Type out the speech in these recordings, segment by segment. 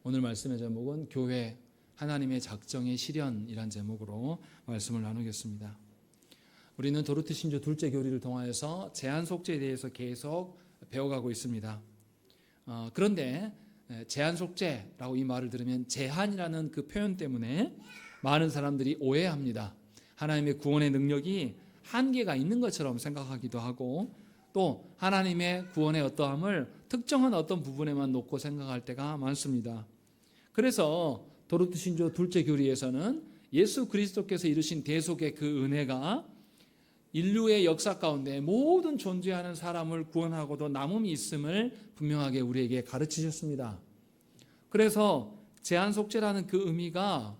오늘 말씀의 제목은 교회 하나님의 작정의 실현이란 제목으로 말씀을 나누겠습니다. 우리는 도르트 신조 둘째 교리를 통하여서 제한 속죄에 대해서 계속 배워가고 있습니다. 그런데 제한 속죄라고 이 말을 들으면 제한이라는 그 표현 때문에 많은 사람들이 오해합니다. 하나님의 구원의 능력이 한계가 있는 것처럼 생각하기도 하고 또 하나님의 구원의 어떠함을 특정한 어떤 부분에만 놓고 생각할 때가 많습니다. 그래서 도르트 신조 둘째 교리에서는 예수 그리스도께서 이루신 대속의 그 은혜가 인류의 역사 가운데 모든 존재하는 사람을 구원하고도 남음이 있음을 분명하게 우리에게 가르치셨습니다. 그래서 제한 속죄라는 그 의미가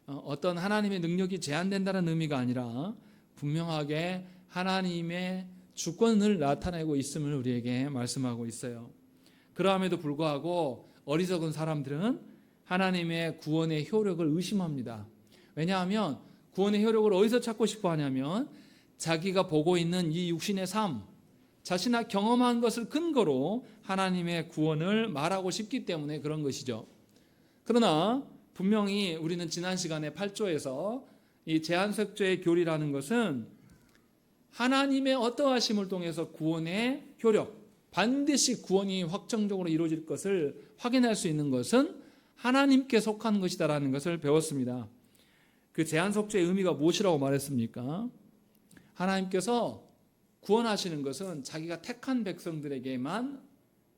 어떤 하나님의 능력이 제한된다는 의미가 아니라 분명하게 하나님의 주권을 나타내고 있음을 우리에게 말씀하고 있어요. 그러함에도 불구하고 어리석은 사람들은 하나님의 구원의 효력을 의심합니다. 왜냐하면 구원의 효력을 어디서 찾고 싶어 하냐면 자기가 보고 있는 이 육신의 삶, 자신이 경험한 것을 근거로 하나님의 구원을 말하고 싶기 때문에 그런 것이죠. 그러나 분명히 우리는 지난 시간에 8조에서 이 제한속죄의 교리라는 것은 하나님의 어떠하심을 통해서 구원의 효력, 반드시 구원이 확정적으로 이루어질 것을 확인할 수 있는 것은 하나님께 속한 것이다라는 것을 배웠습니다. 그 제한속죄의 의미가 무엇이라고 말했습니까? 하나님께서 구원하시는 것은 자기가 택한 백성들에게만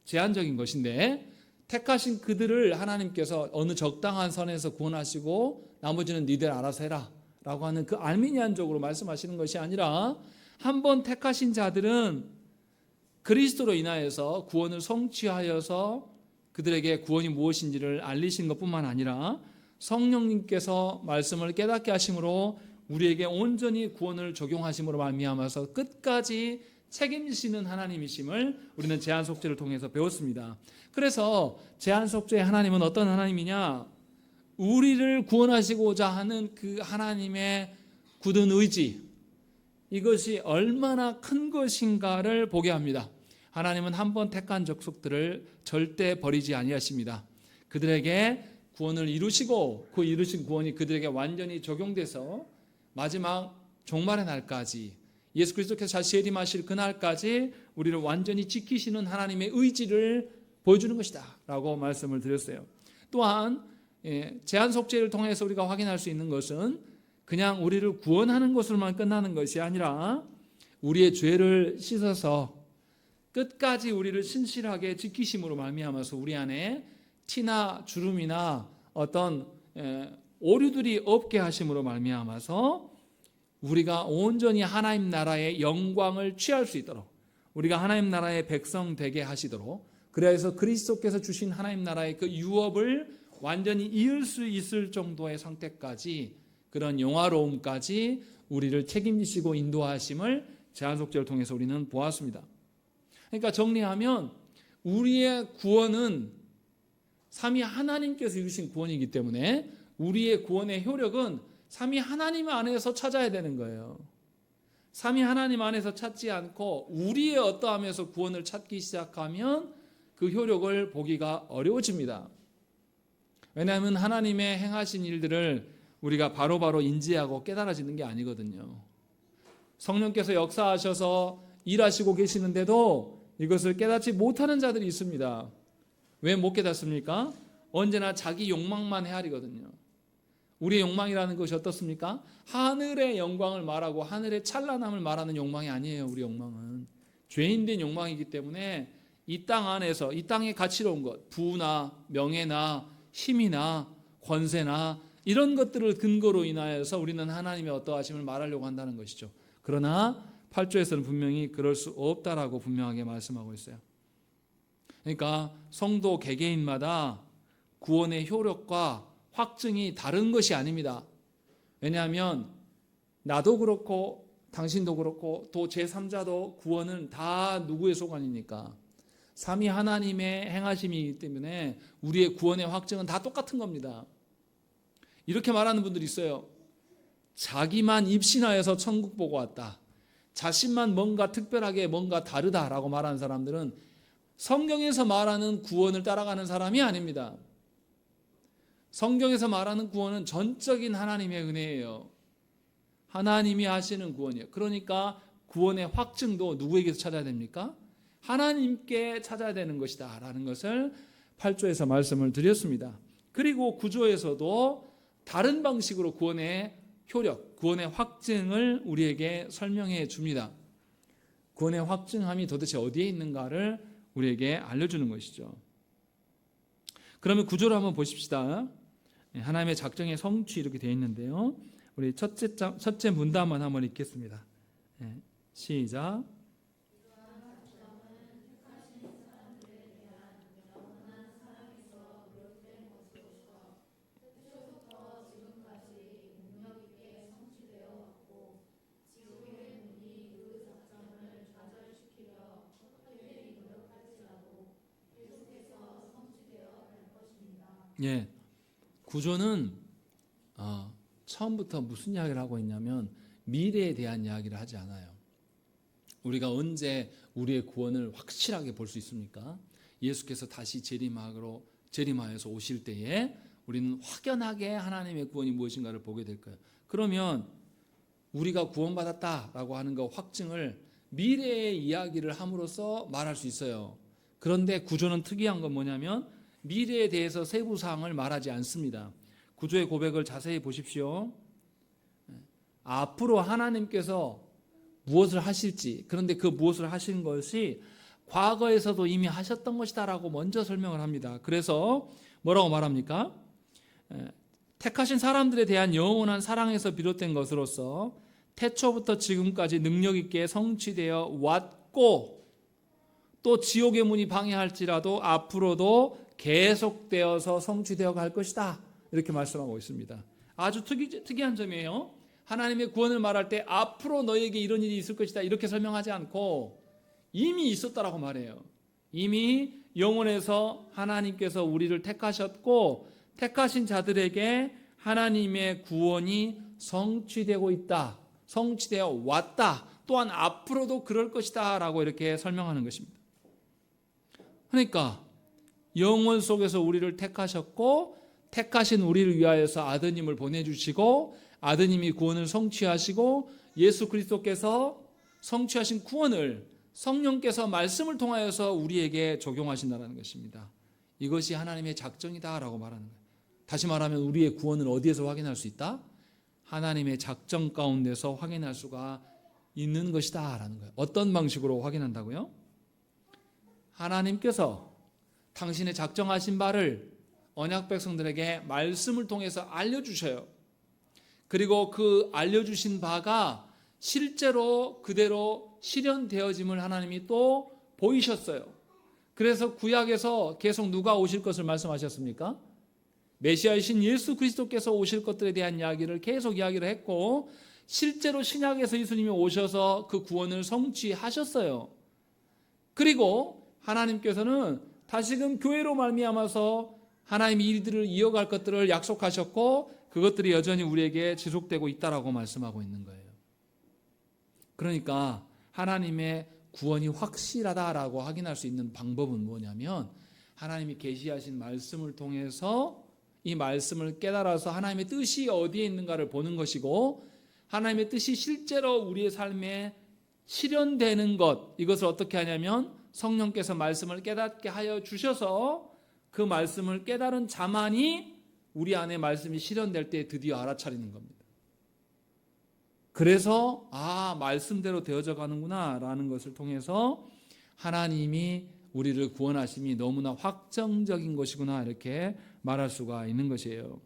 제한적인 것인데 택하신 그들을 하나님께서 어느 적당한 선에서 구원하시고 나머지는 니들 알아서 해라 라고 하는 그 알미니안적으로 말씀하시는 것이 아니라 한번 택하신 자들은 그리스도로 인하여서 구원을 성취하여서 그들에게 구원이 무엇인지를 알리신 것뿐만 아니라 성령님께서 말씀을 깨닫게 하심으로 우리에게 온전히 구원을 적용하심으로 말미암아서 끝까지 책임지시는 하나님이심을 우리는 제한속죄를 통해서 배웠습니다. 그래서 제한속죄의 하나님은 어떤 하나님이냐? 우리를 구원하시고자 하는 그 하나님의 굳은 의지, 이것이 얼마나 큰 것인가를 보게 합니다. 하나님은 한 번 택한 족속들을 절대 버리지 아니하십니다. 그들에게 구원을 이루시고 그 이루신 구원이 그들에게 완전히 적용돼서 마지막 종말의 날까지 예수 그리스도께서 다시 재림하실 그날까지 우리를 완전히 지키시는 하나님의 의지를 보여주는 것이다 라고 말씀을 드렸어요. 또한 제한속죄를 통해서 우리가 확인할 수 있는 것은 그냥 우리를 구원하는 것으로만 끝나는 것이 아니라 우리의 죄를 씻어서 끝까지 우리를 신실하게 지키심으로 말미암아서 우리 안에 티나 주름이나 어떤 오류들이 없게 하심으로 말미암아서 우리가 온전히 하나님 나라의 영광을 취할 수 있도록 우리가 하나님 나라의 백성 되게 하시도록 그래서 그리스도께서 주신 하나님 나라의 그 유업을 완전히 이을 수 있을 정도의 상태까지 그런 영화로움까지 우리를 책임지시고 인도하심을 제한속죄를 통해서 우리는 보았습니다. 그러니까 정리하면 우리의 구원은 삼위 하나님께서 이루신 구원이기 때문에 우리의 구원의 효력은 삼위 하나님 안에서 찾아야 되는 거예요. 삼위 하나님 안에서 찾지 않고 우리의 어떠함에서 구원을 찾기 시작하면 그 효력을 보기가 어려워집니다. 왜냐하면 하나님의 행하신 일들을 우리가 바로바로 인지하고 깨달아지는 게 아니거든요. 성령께서 역사하셔서 일하시고 계시는데도 이것을 깨닫지 못하는 자들이 있습니다. 왜 못 깨닫습니까? 언제나 자기 욕망만 헤아리거든요. 우리의 욕망이라는 것이 어떻습니까? 하늘의 영광을 말하고 하늘의 찬란함을 말하는 욕망이 아니에요. 우리 욕망은 죄인된 욕망이기 때문에 이 땅 안에서 이 땅의 가치로운 것, 부나 명예나 힘이나 권세나 이런 것들을 근거로 인하여서 우리는 하나님의 어떠하심을 말하려고 한다는 것이죠. 그러나 8조에서는 분명히 그럴 수 없다라고 분명하게 말씀하고 있어요. 그러니까 성도 개개인마다 구원의 효력과 확증이 다른 것이 아닙니다. 왜냐하면 나도 그렇고 당신도 그렇고 또 제3자도 구원은 다 누구의 소관이니까 삼위 하나님의 행하심이기 때문에 우리의 구원의 확증은 다 똑같은 겁니다. 이렇게 말하는 분들이 있어요. 자기만 입신하여서 천국 보고 왔다. 자신만 뭔가 특별하게 뭔가 다르다라고 말하는 사람들은 성경에서 말하는 구원을 따라가는 사람이 아닙니다. 성경에서 말하는 구원은 전적인 하나님의 은혜예요. 하나님이 하시는 구원이에요. 그러니까 구원의 확증도 누구에게서 찾아야 됩니까? 하나님께 찾아야 되는 것이다 라는 것을 8조에서 말씀을 드렸습니다. 그리고 9조에서도 다른 방식으로 구원의 효력, 구원의 확증을 우리에게 설명해 줍니다. 구원의 확증함이 도대체 어디에 있는가를 우리에게 알려주는 것이죠. 그러면 9조를 한번 보십시다. 하나님의 작정의 성취 이렇게 되어 있는데요. 우리 첫째 문단만 한번 읽겠습니다. 시작. 예, 구조는 처음부터 무슨 이야기를 하고 있냐면 미래에 대한 이야기를 하지 않아요. 우리가 언제 우리의 구원을 확실하게 볼 수 있습니까? 예수께서 다시 재림하여서 오실 때에 우리는 확연하게 하나님의 구원이 무엇인가를 보게 될 거예요. 그러면 우리가 구원받았다라고 하는 거 확증을 미래의 이야기를 함으로써 말할 수 있어요. 그런데 구조는 특이한 건 뭐냐면 미래에 대해서 세부사항을 말하지 않습니다. 구조의 고백을 자세히 보십시오. 앞으로 하나님께서 무엇을 하실지, 그런데 그 무엇을 하신 것이 과거에서도 이미 하셨던 것이다라고 먼저 설명을 합니다. 그래서 뭐라고 말합니까? 택하신 사람들에 대한 영원한 사랑에서 비롯된 것으로서 태초부터 지금까지 능력 있게 성취되어 왔고, 또 지옥의 문이 방해할지라도 앞으로도 계속되어서 성취되어 갈 것이다, 이렇게 말씀하고 있습니다. 아주 특이한 점이에요. 하나님의 구원을 말할 때 앞으로 너에게 이런 일이 있을 것이다 이렇게 설명하지 않고 이미 있었다라고 말해요. 이미 영원에서 하나님께서 우리를 택하셨고 택하신 자들에게 하나님의 구원이 성취되고 있다, 성취되어 왔다, 또한 앞으로도 그럴 것이다 라고 이렇게 설명하는 것입니다. 그러니까 영원 속에서 우리를 택하셨고 택하신 우리를 위하여서 아드님을 보내주시고 아드님이 구원을 성취하시고 예수 그리스도께서 성취하신 구원을 성령께서 말씀을 통하여서 우리에게 적용하신다는 것입니다. 이것이 하나님의 작정이다라고 말하는 거예요. 다시 말하면 우리의 구원을 어디에서 확인할 수 있다? 하나님의 작정 가운데서 확인할 수가 있는 것이다라는 거예요. 어떤 방식으로 확인한다고요? 하나님께서 당신의 작정하신 바를 언약 백성들에게 말씀을 통해서 알려주셔요. 그리고 그 알려주신 바가 실제로 그대로 실현되어짐을 하나님이 또 보이셨어요. 그래서 구약에서 계속 누가 오실 것을 말씀하셨습니까? 메시아이신 예수 그리스도께서 오실 것들에 대한 이야기를 계속 이야기를 했고 실제로 신약에서 예수님이 오셔서 그 구원을 성취하셨어요. 그리고 하나님께서는 다시금 교회로 말미암아서 하나님이 일들을 이어갈 것들을 약속하셨고 그것들이 여전히 우리에게 지속되고 있다라고 말씀하고 있는 거예요. 그러니까 하나님의 구원이 확실하다라고 확인할 수 있는 방법은 뭐냐면 하나님이 계시하신 말씀을 통해서 이 말씀을 깨달아서 하나님의 뜻이 어디에 있는가를 보는 것이고 하나님의 뜻이 실제로 우리의 삶에 실현되는 것, 이것을 어떻게 하냐면 성령께서 말씀을 깨닫게 하여 주셔서 그 말씀을 깨달은 자만이 우리 안에 말씀이 실현될 때 드디어 알아차리는 겁니다. 그래서 말씀대로 되어져 가는구나 라는 것을 통해서 하나님이 우리를 구원하심이 너무나 확정적인 것이구나 이렇게 말할 수가 있는 것이에요.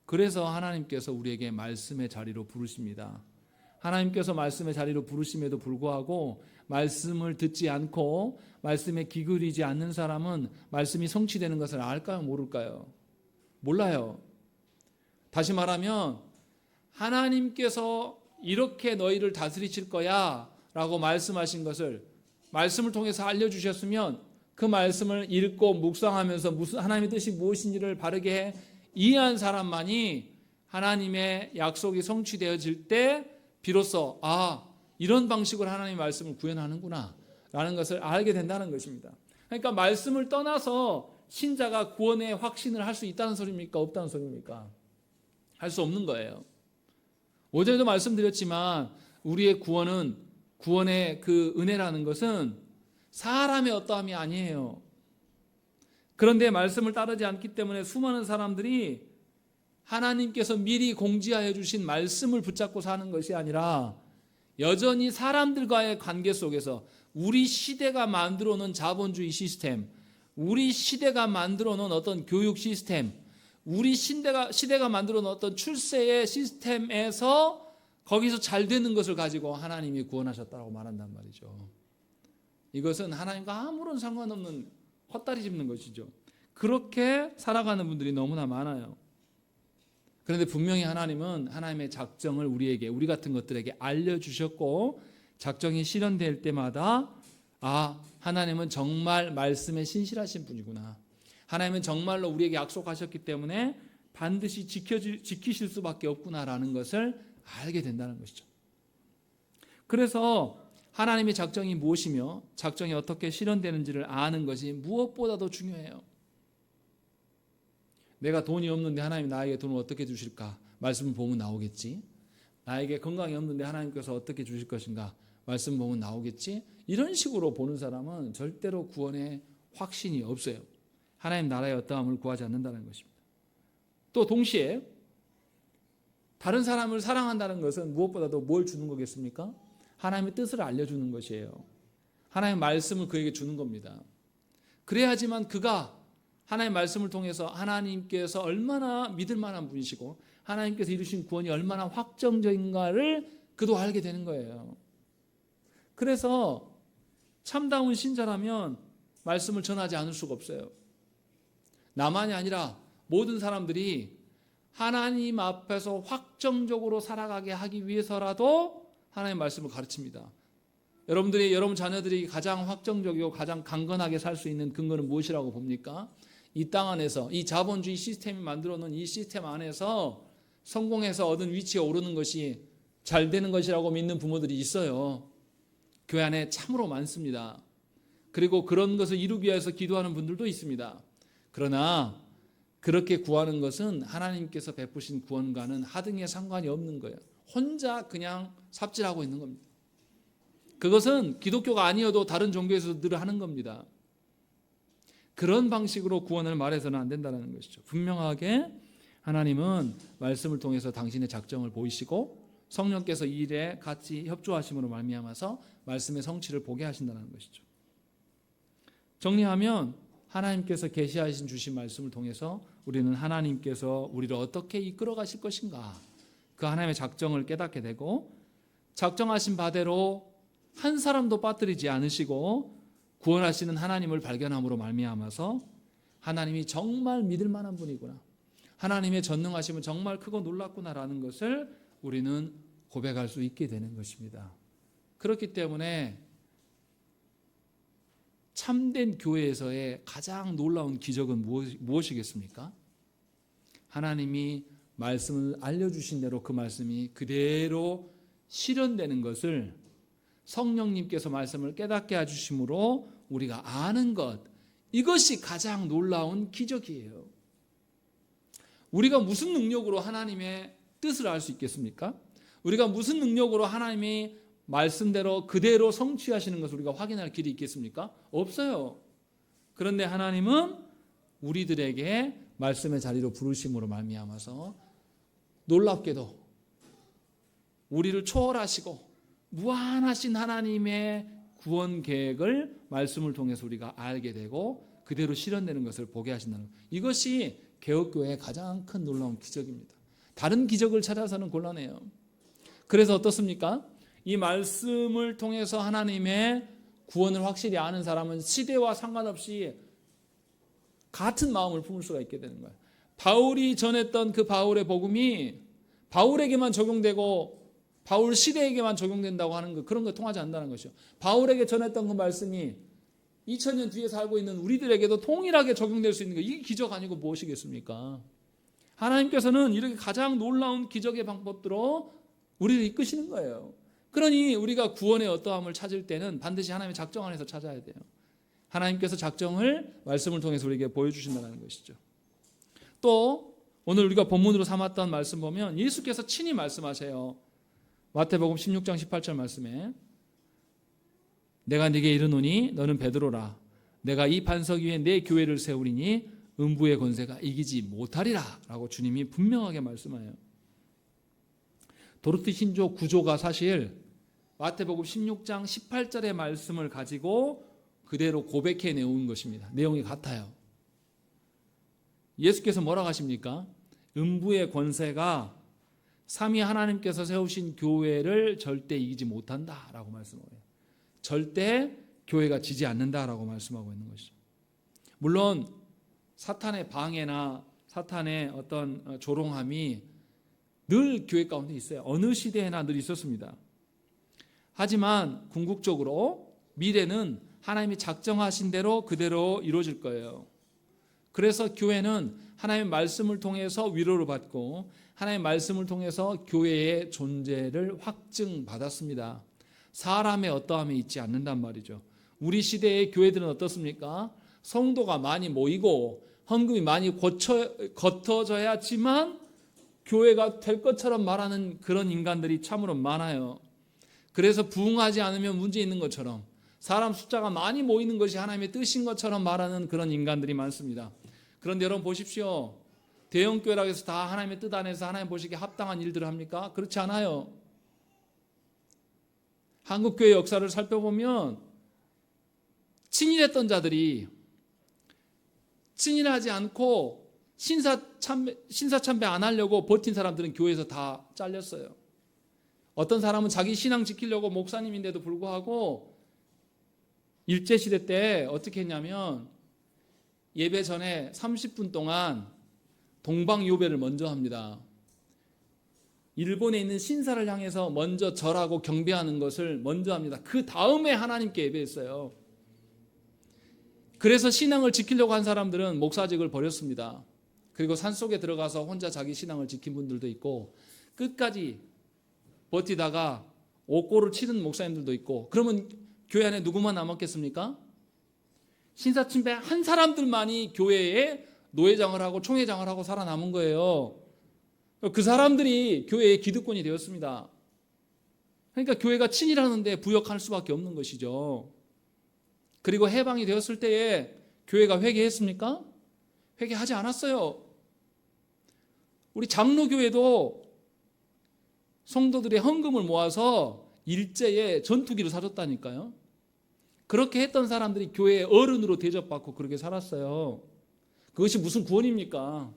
그래서 하나님께서 우리에게 말씀의 자리로 부르십니다. 하나님께서 말씀의 자리로 부르심에도 불구하고 말씀을 듣지 않고 말씀에 기울이지 않는 사람은 말씀이 성취되는 것을 알까요? 모를까요? 몰라요. 다시 말하면 하나님께서 이렇게 너희를 다스리실 거야 라고 말씀하신 것을 말씀을 통해서 알려주셨으면 그 말씀을 읽고 묵상하면서 하나님의 뜻이 무엇인지를 바르게 이해한 사람만이 하나님의 약속이 성취되어질 때 비로소 이런 방식으로 하나님의 말씀을 구현하는구나 라는 것을 알게 된다는 것입니다. 그러니까 말씀을 떠나서 신자가 구원의 확신을 할 수 있다는 소리입니까? 없다는 소리입니까? 할 수 없는 거예요. 어제도 말씀드렸지만 우리의 구원의 그 은혜라는 것은 사람의 어떠함이 아니에요. 그런데 말씀을 따르지 않기 때문에 수많은 사람들이 하나님께서 미리 공지하여 주신 말씀을 붙잡고 사는 것이 아니라 여전히 사람들과의 관계 속에서 우리 시대가 만들어 놓은 자본주의 시스템, 우리 시대가 만들어 놓은 어떤 교육 시스템, 우리 시대가 만들어 놓은 어떤 출세의 시스템에서 거기서 잘 되는 것을 가지고 하나님이 구원하셨다고 말한단 말이죠. 이것은 하나님과 아무런 상관없는 헛다리 짚는 것이죠. 그렇게 살아가는 분들이 너무나 많아요. 그런데 분명히 하나님은 하나님의 작정을 우리 같은 것들에게 알려주셨고, 작정이 실현될 때마다 하나님은 정말 말씀에 신실하신 분이구나, 하나님은 정말로 우리에게 약속하셨기 때문에 반드시 지키실 수밖에 없구나라는 것을 알게 된다는 것이죠. 그래서 하나님의 작정이 무엇이며 작정이 어떻게 실현되는지를 아는 것이 무엇보다도 중요해요. 내가 돈이 없는데 하나님이 나에게 돈을 어떻게 주실까? 말씀 보면 나오겠지. 나에게 건강이 없는데 하나님께서 어떻게 주실 것인가? 말씀 보면 나오겠지. 이런 식으로 보는 사람은 절대로 구원에 확신이 없어요. 하나님 나라의 어떠함을 구하지 않는다는 것입니다. 또 동시에 다른 사람을 사랑한다는 것은 무엇보다도 뭘 주는 거겠습니까? 하나님의 뜻을 알려주는 것이에요. 하나님의 말씀을 그에게 주는 겁니다. 그래야지만 그가 하나님의 말씀을 통해서 하나님께서 얼마나 믿을 만한 분이시고 하나님께서 이루신 구원이 얼마나 확정적인가를 그도 알게 되는 거예요. 그래서 참다운 신자라면 말씀을 전하지 않을 수가 없어요. 나만이 아니라 모든 사람들이 하나님 앞에서 확정적으로 살아가게 하기 위해서라도 하나님의 말씀을 가르칩니다. 여러분 자녀들이 가장 확정적이고 가장 강건하게 살 수 있는 근거는 무엇이라고 봅니까? 이 땅 안에서, 이 자본주의 시스템이 만들어 놓은 이 시스템 안에서 성공해서 얻은 위치에 오르는 것이 잘 되는 것이라고 믿는 부모들이 있어요. 교회 안에 참으로 많습니다. 그리고 그런 것을 이루기 위해서 기도하는 분들도 있습니다. 그러나 그렇게 구하는 것은 하나님께서 베푸신 구원과는 하등의 상관이 없는 거예요. 혼자 그냥 삽질하고 있는 겁니다. 그것은 기독교가 아니어도 다른 종교에서 늘 하는 겁니다. 그런 방식으로 구원을 말해서는 안 된다는 것이죠. 분명하게 하나님은 말씀을 통해서 당신의 작정을 보이시고 성령께서 이 일에 같이 협조하심으로 말미암아서 말씀의 성취를 보게 하신다는 것이죠. 정리하면 하나님께서 계시하신 주신 말씀을 통해서 우리는 하나님께서 우리를 어떻게 이끌어 가실 것인가, 그 하나님의 작정을 깨닫게 되고 작정하신 바대로 한 사람도 빠뜨리지 않으시고 구원하시는 하나님을 발견함으로 말미암아서 하나님이 정말 믿을 만한 분이구나, 하나님의 전능하심은 정말 크고 놀랍구나라는 것을 우리는 고백할 수 있게 되는 것입니다. 그렇기 때문에 참된 교회에서의 가장 놀라운 기적은 무엇이겠습니까? 하나님이 말씀을 알려주신 대로 그 말씀이 그대로 실현되는 것을 성령님께서 말씀을 깨닫게 해주심으로 우리가 아는 것, 이것이 가장 놀라운 기적이에요. 우리가 무슨 능력으로 하나님의 뜻을 알 수 있겠습니까? 우리가 무슨 능력으로 하나님이 말씀대로 그대로 성취하시는 것을 우리가 확인할 길이 있겠습니까? 없어요. 그런데 하나님은 우리들에게 말씀의 자리로 부르심으로 말미암아서 놀랍게도 우리를 초월하시고 무한하신 하나님의 구원 계획을 말씀을 통해서 우리가 알게 되고 그대로 실현되는 것을 보게 하신다는 것. 이것이 개혁교회의 가장 큰 놀라운 기적입니다. 다른 기적을 찾아서는 곤란해요. 그래서 어떻습니까? 이 말씀을 통해서 하나님의 구원을 확실히 아는 사람은 시대와 상관없이 같은 마음을 품을 수가 있게 되는 거예요. 바울이 전했던 그 바울의 복음이 바울에게만 적용되고 바울 시대에게만 적용된다고 하는 것, 그런 거 통하지 않는다는 것이죠. 바울에게 전했던 그 말씀이 2000년 뒤에 살고 있는 우리들에게도 동일하게 적용될 수 있는 거, 이게 기적 아니고 무엇이겠습니까? 하나님께서는 이렇게 가장 놀라운 기적의 방법으로 우리를 이끄시는 거예요. 그러니 우리가 구원의 어떠함을 찾을 때는 반드시 하나님의 작정 안에서 찾아야 돼요. 하나님께서 작정을 말씀을 통해서 우리에게 보여주신다는 것이죠. 또 오늘 우리가 본문으로 삼았던 말씀 보면 예수께서 친히 말씀하세요. 마태복음 16장 18절 말씀에 내가 네게 이르노니 너는 베드로라. 내가 이 반석 위에 내 교회를 세우리니 음부의 권세가 이기지 못하리라 라고 주님이 분명하게 말씀해요. 도르트 신조 구조가 사실 마태복음 16장 18절의 말씀을 가지고 그대로 고백해 내온 것입니다. 내용이 같아요. 예수께서 뭐라고 하십니까? 음부의 권세가 삼위 하나님께서 세우신 교회를 절대 이기지 못한다라고 말씀하고 있어요. 절대 교회가 지지 않는다라고 말씀하고 있는 것이죠. 물론 사탄의 방해나 사탄의 어떤 조롱함이 늘 교회 가운데 있어요. 어느 시대에나 늘 있었습니다. 하지만 궁극적으로 미래는 하나님이 작정하신 대로 그대로 이루어질 거예요. 그래서 교회는 하나님의 말씀을 통해서 위로를 받고 하나님의 말씀을 통해서 교회의 존재를 확증받았습니다. 사람의 어떠함이 있지 않는단 말이죠. 우리 시대의 교회들은 어떻습니까? 성도가 많이 모이고 헌금이 많이 걷어져야지만 교회가 될 것처럼 말하는 그런 인간들이 참으로 많아요. 그래서 부흥하지 않으면 문제 있는 것처럼 사람 숫자가 많이 모이는 것이 하나님의 뜻인 것처럼 말하는 그런 인간들이 많습니다. 그런데 여러분 보십시오. 대형교회라고 해서 다 하나님의 뜻 안에서 하나님 보시기에 합당한 일들을 합니까? 그렇지 않아요. 한국교회 역사를 살펴보면 친일했던 자들이 친일하지 않고 신사참배 안 하려고 버틴 사람들은 교회에서 다 잘렸어요. 어떤 사람은 자기 신앙 지키려고 목사님인데도 불구하고 일제시대 때 어떻게 했냐면 예배 전에 30분 동안 동방요배를 먼저 합니다. 일본에 있는 신사를 향해서 먼저 절하고 경배하는 것을 먼저 합니다. 그 다음에 하나님께 예배했어요. 그래서 신앙을 지키려고 한 사람들은 목사직을 버렸습니다. 그리고 산속에 들어가서 혼자 자기 신앙을 지킨 분들도 있고 끝까지 버티다가 옥고를 치는 목사님들도 있고, 그러면 교회 안에 누구만 남았겠습니까? 신사침배 한 사람들만이 교회에 노회장을 하고 총회장을 하고 살아남은 거예요. 그 사람들이 교회의 기득권이 되었습니다. 그러니까 교회가 친일하는데 부역할 수밖에 없는 것이죠. 그리고 해방이 되었을 때에 교회가 회개했습니까? 회개하지 않았어요. 우리 장로교회도 성도들의 헌금을 모아서 일제에 전투기를 사줬다니까요. 그렇게 했던 사람들이 교회의 어른으로 대접받고 그렇게 살았어요. 그것이 무슨 구원입니까?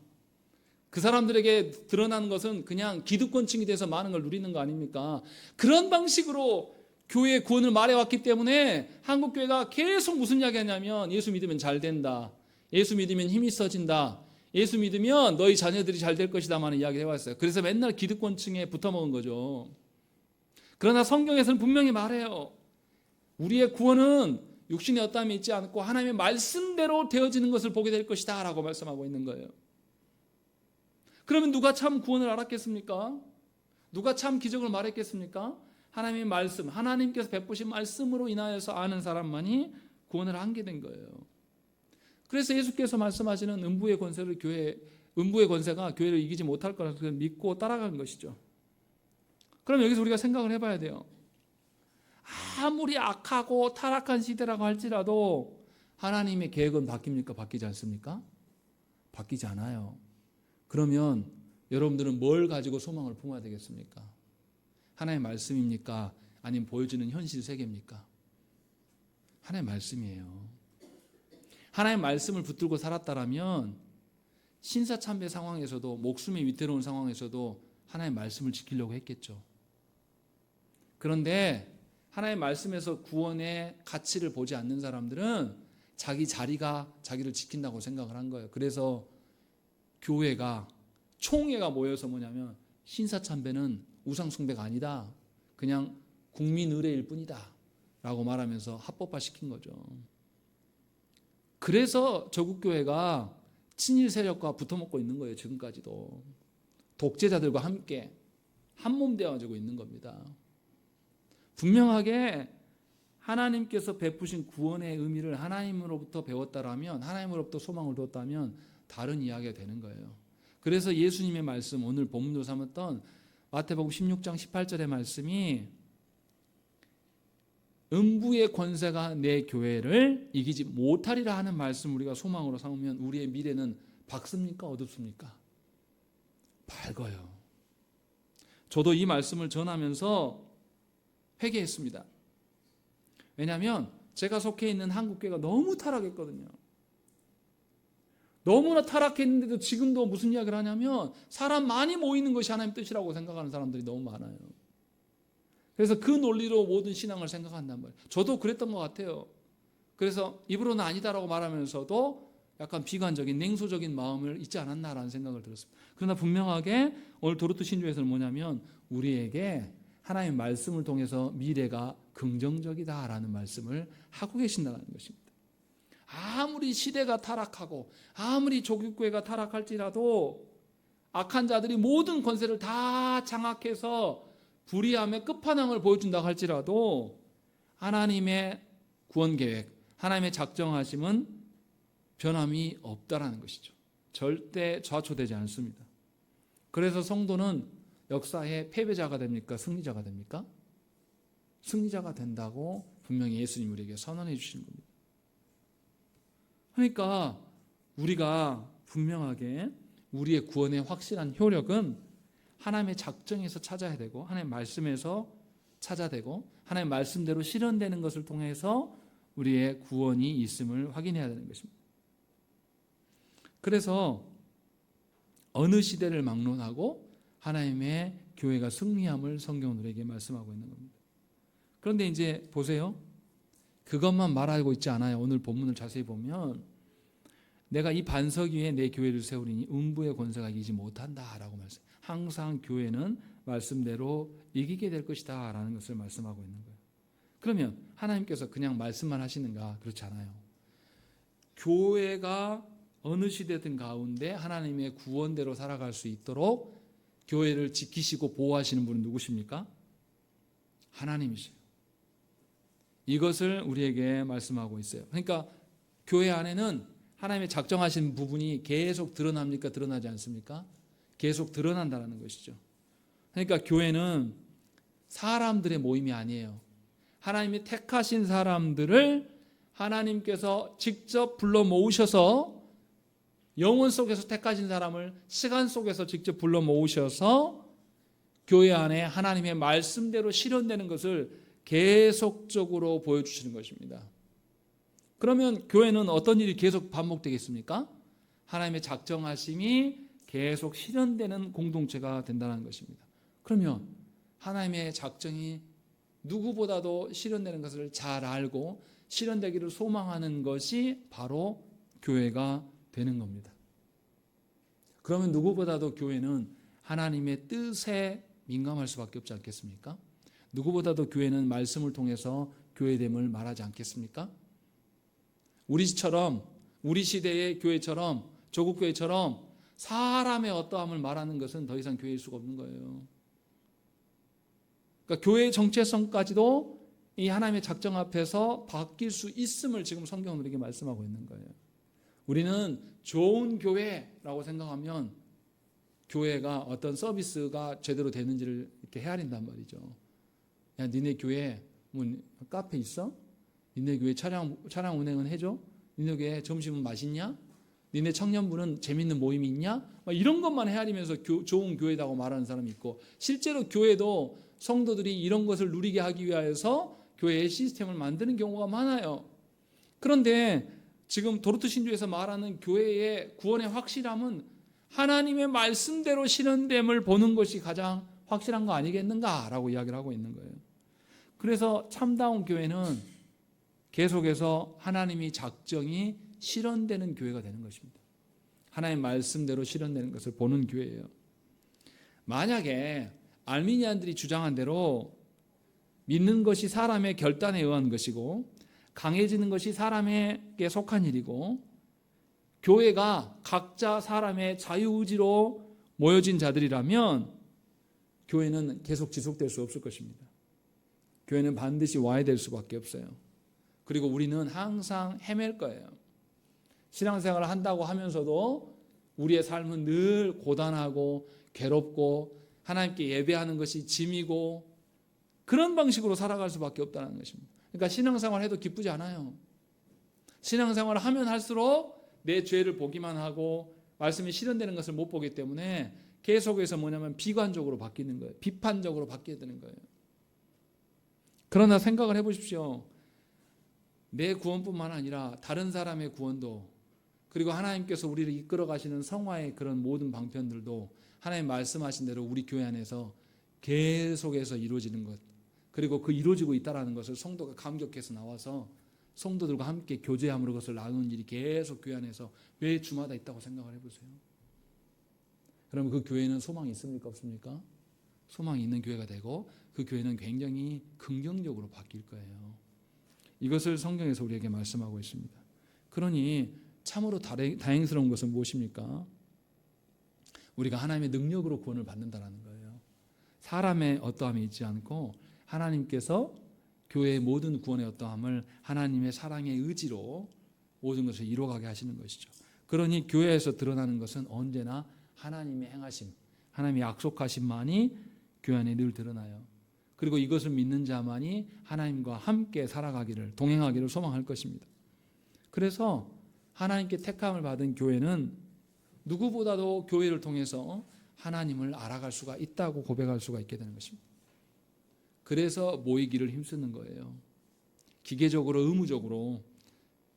그 사람들에게 드러나는 것은 그냥 기득권층이 돼서 많은 걸 누리는 거 아닙니까? 그런 방식으로 교회의 구원을 말해왔기 때문에 한국교회가 계속 무슨 이야기 하냐면 예수 믿으면 잘 된다. 예수 믿으면 힘이 있어진다. 예수 믿으면 너희 자녀들이 잘 될 것이다 라는 이야기를 해왔어요. 그래서 맨날 기득권층에 붙어먹은 거죠. 그러나 성경에서는 분명히 말해요. 우리의 구원은 육신의 어떠함이 있지 않고 하나님의 말씀대로 되어지는 것을 보게 될 것이다 라고 말씀하고 있는 거예요. 그러면 누가 참 구원을 알았겠습니까? 누가 참 기적을 말했겠습니까? 하나님의 말씀, 하나님께서 베푸신 말씀으로 인하여서 아는 사람만이 구원을 안게 된 거예요. 그래서 예수께서 말씀하시는 음부의 권세가 교회를 이기지 못할 거라고 믿고 따라간 것이죠. 그럼 여기서 우리가 생각을 해봐야 돼요. 아무리 악하고 타락한 시대라고 할지라도 하나님의 계획은 바뀝니까? 바뀌지 않습니까? 바뀌지 않아요. 그러면 여러분들은 뭘 가지고 소망을 품어야 되겠습니까? 하나님의 말씀입니까? 아니면 보여지는 현실 세계입니까? 하나님의 말씀이에요. 하나님의 말씀을 붙들고 살았다라면 신사참배 상황에서도 목숨이 위태로운 상황에서도 하나님의 말씀을 지키려고 했겠죠. 그런데 하나님의 말씀에서 구원의 가치를 보지 않는 사람들은 자기 자리가 자기를 지킨다고 생각을 한 거예요. 그래서 교회가 총회가 모여서 뭐냐면 신사참배는 우상숭배가 아니다. 그냥 국민 의례일 뿐이다 라고 말하면서 합법화시킨 거죠. 그래서 조국교회가 친일 세력과 붙어먹고 있는 거예요. 지금까지도. 독재자들과 함께 한몸 되어가지고 있는 겁니다. 분명하게 하나님께서 베푸신 구원의 의미를 하나님으로부터 배웠다라면, 하나님으로부터 소망을 뒀다면 다른 이야기가 되는 거예요. 그래서 예수님의 말씀, 오늘 본문으로 삼았던 마태복음 16장 18절의 말씀이 음부의 권세가 내 교회를 이기지 못하리라 하는 말씀 우리가 소망으로 삼으면 우리의 미래는 밝습니까? 어둡습니까? 밝아요. 저도 이 말씀을 전하면서 회개했습니다. 왜냐하면 제가 속해 있는 한국교회가 너무 타락했거든요. 너무나 타락했는데도 지금도 무슨 이야기를 하냐면 사람 많이 모이는 것이 하나님 뜻이라고 생각하는 사람들이 너무 많아요. 그래서 그 논리로 모든 신앙을 생각한단 말이에요. 저도 그랬던 것 같아요. 그래서 입으로는 아니다라고 말하면서도 약간 비관적인 냉소적인 마음을 잊지 않았나라는 생각을 들었습니다. 그러나 분명하게 오늘 도르트 신조에서는 뭐냐면 우리에게 하나님의 말씀을 통해서 미래가 긍정적이다라는 말씀을 하고 계신다는 것입니다. 아무리 시대가 타락하고 아무리 조국교회가 타락할지라도 악한 자들이 모든 권세를 다 장악해서 불의함의 끝판왕을 보여준다고 할지라도 하나님의 구원 계획, 하나님의 작정하심은 변함이 없다라는 것이죠. 절대 좌초되지 않습니다. 그래서 성도는 역사의 패배자가 됩니까? 승리자가 됩니까? 승리자가 된다고 분명히 예수님 우리에게 선언해 주시는 겁니다. 그러니까 우리가 분명하게 우리의 구원의 확실한 효력은 하나님의 작정에서 찾아야 되고 하나님의 말씀에서 찾아야 되고 하나님의 말씀대로 실현되는 것을 통해서 우리의 구원이 있음을 확인해야 되는 것입니다. 그래서 어느 시대를 막론하고 하나님의 교회가 승리함을 성경은 우리에게 말씀하고 있는 겁니다. 그런데 이제 보세요. 그것만 말하고 있지 않아요. 오늘 본문을 자세히 보면 내가 이 반석 위에 내 교회를 세우리니 음부의 권세가 이기지 못한다라고 말씀. 항상 교회는 말씀대로 이기게 될 것이다 라는 것을 말씀하고 있는 거예요. 그러면 하나님께서 그냥 말씀만 하시는가? 그렇지 않아요. 교회가 어느 시대든 가운데 하나님의 구원대로 살아갈 수 있도록 교회를 지키시고 보호하시는 분은 누구십니까? 하나님이세요. 이것을 우리에게 말씀하고 있어요. 그러니까 교회 안에는 하나님의 작정하신 부분이 계속 드러납니까? 드러나지 않습니까? 계속 드러난다는 것이죠. 그러니까 교회는 사람들의 모임이 아니에요. 하나님이 택하신 사람들을 하나님께서 직접 불러 모으셔서 영혼 속에서 택하신 사람을 시간 속에서 직접 불러 모으셔서 교회 안에 하나님의 말씀대로 실현되는 것을 계속적으로 보여주시는 것입니다. 그러면 교회는 어떤 일이 계속 반복되겠습니까? 하나님의 작정하심이 계속 실현되는 공동체가 된다는 것입니다. 그러면 하나님의 작정이 누구보다도 실현되는 것을 잘 알고 실현되기를 소망하는 것이 바로 교회가 되는 겁니다. 그러면 누구보다도 교회는 하나님의 뜻에 민감할 수밖에 없지 않겠습니까? 누구보다도 교회는 말씀을 통해서 교회됨을 말하지 않겠습니까? 우리처럼 우리 시대의 교회처럼 조국 교회처럼 사람의 어떠함을 말하는 것은 더 이상 교회일 수가 없는 거예요. 그러니까 교회의 정체성까지도 이 하나님의 작정 앞에서 바뀔 수 있음을 지금 성경은 우리에게 말씀하고 있는 거예요. 우리는 좋은 교회라고 생각하면 교회가 어떤 서비스가 제대로 되는지를 이렇게 헤아린단 말이죠. 야, 니네 교회 뭐 카페 있어? 니네 교회 차량 운행은 해줘? 니네 교회 점심은 맛있냐? 니네 청년부는 재밌는 모임이 있냐? 막 이런 것만 헤아리면서 좋은 교회다고 말하는 사람이 있고 실제로 교회도 성도들이 이런 것을 누리게 하기 위해서 교회의 시스템을 만드는 경우가 많아요. 그런데 지금 도르트 신조에서 말하는 교회의 구원의 확실함은 하나님의 말씀대로 실현됨을 보는 것이 가장 확실한 거 아니겠는가라고 이야기를 하고 있는 거예요. 그래서 참다운 교회는 계속해서 하나님의 작정이 실현되는 교회가 되는 것입니다. 하나님의 말씀대로 실현되는 것을 보는 교회예요. 만약에 알미니안들이 주장한 대로 믿는 것이 사람의 결단에 의한 것이고 강해지는 것이 사람에게 속한 일이고 교회가 각자 사람의 자유의지로 모여진 자들이라면 교회는 계속 지속될 수 없을 것입니다. 교회는 반드시 와야 될 수밖에 없어요. 그리고 우리는 항상 헤맬 거예요. 신앙생활을 한다고 하면서도 우리의 삶은 늘 고단하고 괴롭고 하나님께 예배하는 것이 짐이고 그런 방식으로 살아갈 수밖에 없다는 것입니다. 그러니까 신앙생활 해도 기쁘지 않아요. 신앙생활을 하면 할수록 내 죄를 보기만 하고 말씀이 실현되는 것을 못 보기 때문에 계속해서 뭐냐면 비관적으로 바뀌는 거예요. 비판적으로 바뀌게 되는 거예요. 그러나 생각을 해보십시오. 내 구원뿐만 아니라 다른 사람의 구원도 그리고 하나님께서 우리를 이끌어 가시는 성화의 그런 모든 방편들도 하나님 말씀하신 대로 우리 교회 안에서 계속해서 이루어지는 것 그리고 그 이루어지고 있다는 것을 성도가 감격해서 나와서 성도들과 함께 교제함으로 그것을 나누는 일이 계속 교회 안에서 매 주마다 있다고 생각을 해보세요. 그러면 그 교회는 소망이 있습니까 없습니까? 소망이 있는 교회가 되고 그 교회는 굉장히 긍정적으로 바뀔 거예요. 이것을 성경에서 우리에게 말씀하고 있습니다. 그러니 참으로 다행스러운 것은 무엇입니까? 우리가 하나님의 능력으로 구원을 받는다는 거예요. 사람의 어떠함이 있지 않고 하나님께서 교회의 모든 구원의 어떠함을 하나님의 사랑의 의지로 모든 것을 이루어가게 하시는 것이죠. 그러니 교회에서 드러나는 것은 언제나 하나님의 행하심, 하나님의 약속하심만이 교회 안에 늘 드러나요. 그리고 이것을 믿는 자만이 하나님과 함께 살아가기를, 동행하기를 소망할 것입니다. 그래서 하나님께 택함을 받은 교회는 누구보다도 교회를 통해서 하나님을 알아갈 수가 있다고 고백할 수가 있게 되는 것입니다. 그래서 모이기를 힘쓰는 거예요. 기계적으로 의무적으로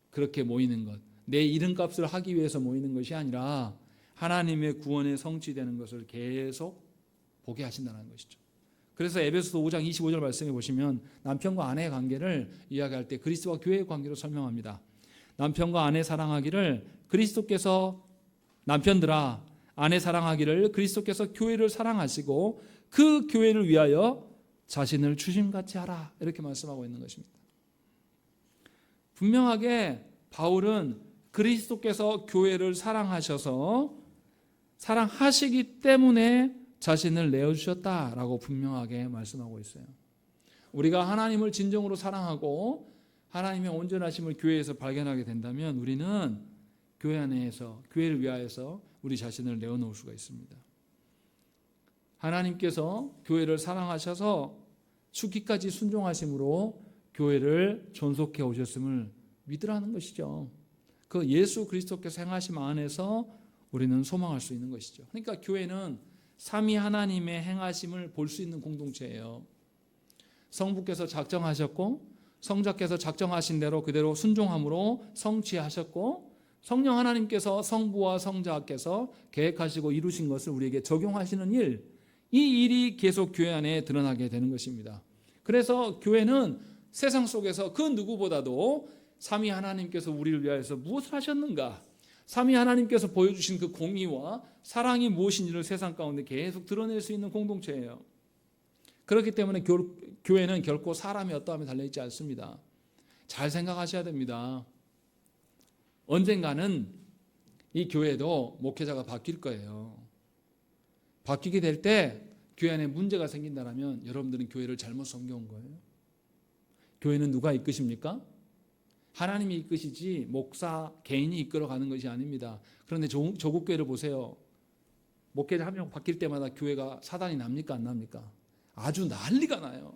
그렇게 모이는 것, 내 이름값을 하기 위해서 모이는 것이 아니라 하나님의 구원에 성취되는 것을 계속 보게 하신다는 것이죠. 그래서 에베소서 5장 25절 말씀해 보시면 남편과 아내의 관계를 이야기할 때 그리스도와 교회의 관계로 설명합니다. 남편과 아내 사랑하기를 그리스도께서 남편들아 아내 사랑하기를 그리스도께서 교회를 사랑하시고 그 교회를 위하여 자신을 주심같이 하라 이렇게 말씀하고 있는 것입니다. 분명하게 바울은 그리스도께서 교회를 사랑하셔서 사랑하시기 때문에 자신을 내어주셨다라고 분명하게 말씀하고 있어요. 우리가 하나님을 진정으로 사랑하고 하나님의 온전하심을 교회에서 발견하게 된다면 우리는 교회 안에서 교회를 위하여서 우리 자신을 내어놓을 수가 있습니다. 하나님께서 교회를 사랑하셔서 죽기까지 순종하심으로 교회를 존속해 오셨음을 믿으라는 것이죠. 그 예수 그리스도께서 행하심 안에서 우리는 소망할 수 있는 것이죠. 그러니까 교회는 삼위 하나님의 행하심을 볼 수 있는 공동체예요. 성부께서 작정하셨고 성자께서 작정하신 대로 그대로 순종함으로 성취하셨고 성령 하나님께서 성부와 성자께서 계획하시고 이루신 것을 우리에게 적용하시는 일, 이 일이 계속 교회 안에 드러나게 되는 것입니다. 그래서 교회는 세상 속에서 그 누구보다도 삼위 하나님께서 우리를 위하여서 무엇을 하셨는가, 삼위 하나님께서 보여주신 그 공의와 사랑이 무엇인지를 세상 가운데 계속 드러낼 수 있는 공동체예요. 그렇기 때문에 교회는 결코 사람의 어떠함에 달려있지 않습니다. 잘 생각하셔야 됩니다. 언젠가는 이 교회도 목회자가 바뀔 거예요. 바뀌게 될 때 교회 안에 문제가 생긴다면 여러분들은 교회를 잘못 섬겨온 거예요. 교회는 누가 이끄십니까? 하나님이 이끄시지 목사 개인이 이끌어가는 것이 아닙니다. 그런데 조국 교회를 보세요. 목회자 한 명 바뀔 때마다 교회가 사단이 납니까 안 납니까? 아주 난리가 나요.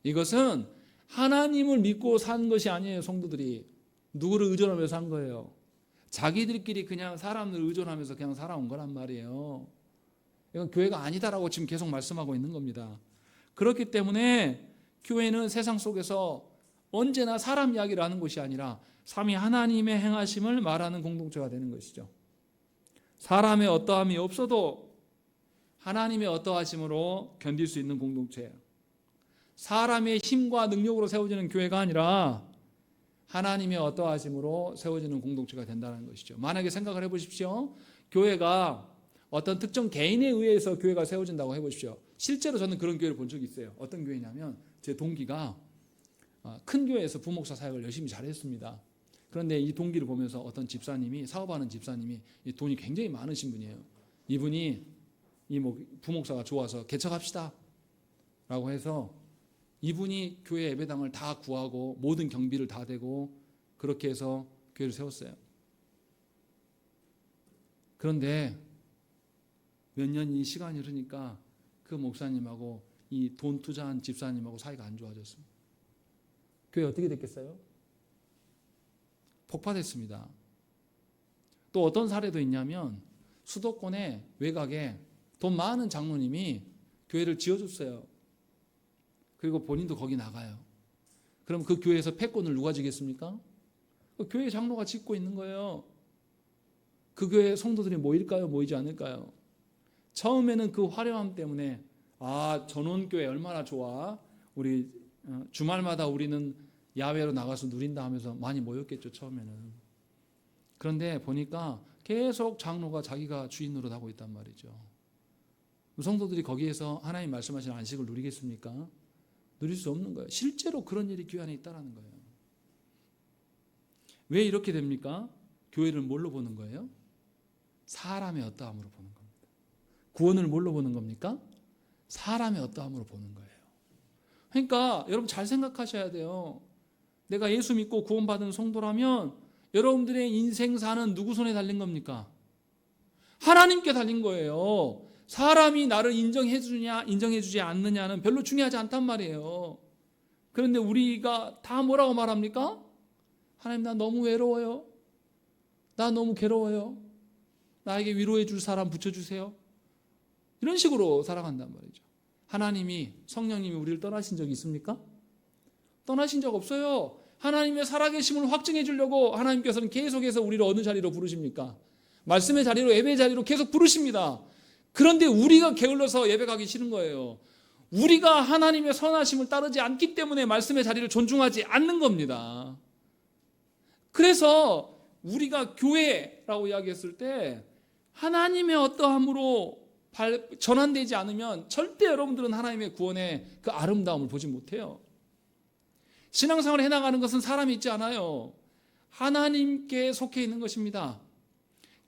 이것은 하나님을 믿고 산 것이 아니에요. 성도들이 누구를 의존하면서 산 거예요. 자기들끼리 그냥 사람을 의존하면서 그냥 살아온 거란 말이에요. 이건 교회가 아니다라고 지금 계속 말씀하고 있는 겁니다. 그렇기 때문에 교회는 세상 속에서 언제나 사람 이야기를 하는 것이 아니라 삼위 하나님의 행하심을 말하는 공동체가 되는 것이죠. 사람의 어떠함이 없어도 하나님의 어떠하심으로 견딜 수 있는 공동체예요. 사람의 힘과 능력으로 세워지는 교회가 아니라 하나님의 어떠하심으로 세워지는 공동체가 된다는 것이죠. 만약에 생각을 해보십시오. 교회가 어떤 특정 개인에 의해서 교회가 세워진다고 해보십시오. 실제로 저는 그런 교회를 본 적이 있어요. 어떤 교회냐면 제 동기가 큰 교회에서 부목사 사역을 열심히 잘했습니다. 그런데 이 동기를 보면서 어떤 집사님이, 사업하는 집사님이 돈이 굉장히 많으신 분이에요. 이분이 이 부목사가 좋아서 개척합시다 라고 해서 이분이 교회 예배당을 다 구하고 모든 경비를 다 대고 그렇게 해서 교회를 세웠어요. 그런데 몇 년이 시간이 흐르니까 그 목사님하고 이 돈 투자한 집사님하고 사이가 안 좋아졌습니다. 교회 어떻게 됐겠어요? 폭파됐습니다. 또 어떤 사례도 있냐면 수도권의 외곽에 돈 많은 장로님이 교회를 지어줬어요. 그리고 본인도 거기 나가요. 그럼 그 교회에서 패권을 누가 지겠습니까? 그 교회 장로가 짓고 있는 거예요. 그 교회 성도들이 모일까요? 모이지 않을까요? 처음에는 그 화려함 때문에 전원교회 얼마나 좋아. 우리 주말마다 우리는 야외로 나가서 누린다 하면서 많이 모였겠죠, 처음에는. 그런데 보니까 계속 장로가 자기가 주인으로 하고 있단 말이죠. 성도들이 거기에서 하나님 말씀하신 안식을 누리겠습니까? 누릴 수 없는 거예요. 실제로 그런 일이 교회 안에 있다는 거예요. 왜 이렇게 됩니까? 교회를 뭘로 보는 거예요? 사람의 어떠함으로 보는 겁니다. 구원을 뭘로 보는 겁니까? 사람의 어떠함으로 보는 거예요. 그러니까 여러분 잘 생각하셔야 돼요. 내가 예수 믿고 구원받은 성도라면 여러분들의 인생사는 누구 손에 달린 겁니까? 하나님께 달린 거예요. 사람이 나를 인정해주냐 인정해주지 않느냐는 별로 중요하지 않단 말이에요. 그런데 우리가 다 뭐라고 말합니까? 하나님, 나 너무 외로워요. 나 너무 괴로워요. 나에게 위로해 줄 사람 붙여주세요. 이런 식으로 살아간단 말이죠. 하나님이, 성령님이 우리를 떠나신 적이 있습니까? 떠나신 적 없어요. 하나님의 살아계심을 확증해 주려고 하나님께서는 계속해서 우리를 어느 자리로 부르십니까? 말씀의 자리로, 예배의 자리로 계속 부르십니다. 그런데 우리가 게을러서 예배 가기 싫은 거예요. 우리가 하나님의 선하심을 따르지 않기 때문에 말씀의 자리를 존중하지 않는 겁니다. 그래서 우리가 교회라고 이야기했을 때 하나님의 어떠함으로 전환되지 않으면 절대 여러분들은 하나님의 구원의 그 아름다움을 보지 못해요. 신앙생활을 해나가는 것은 사람이 있지 않아요. 하나님께 속해 있는 것입니다.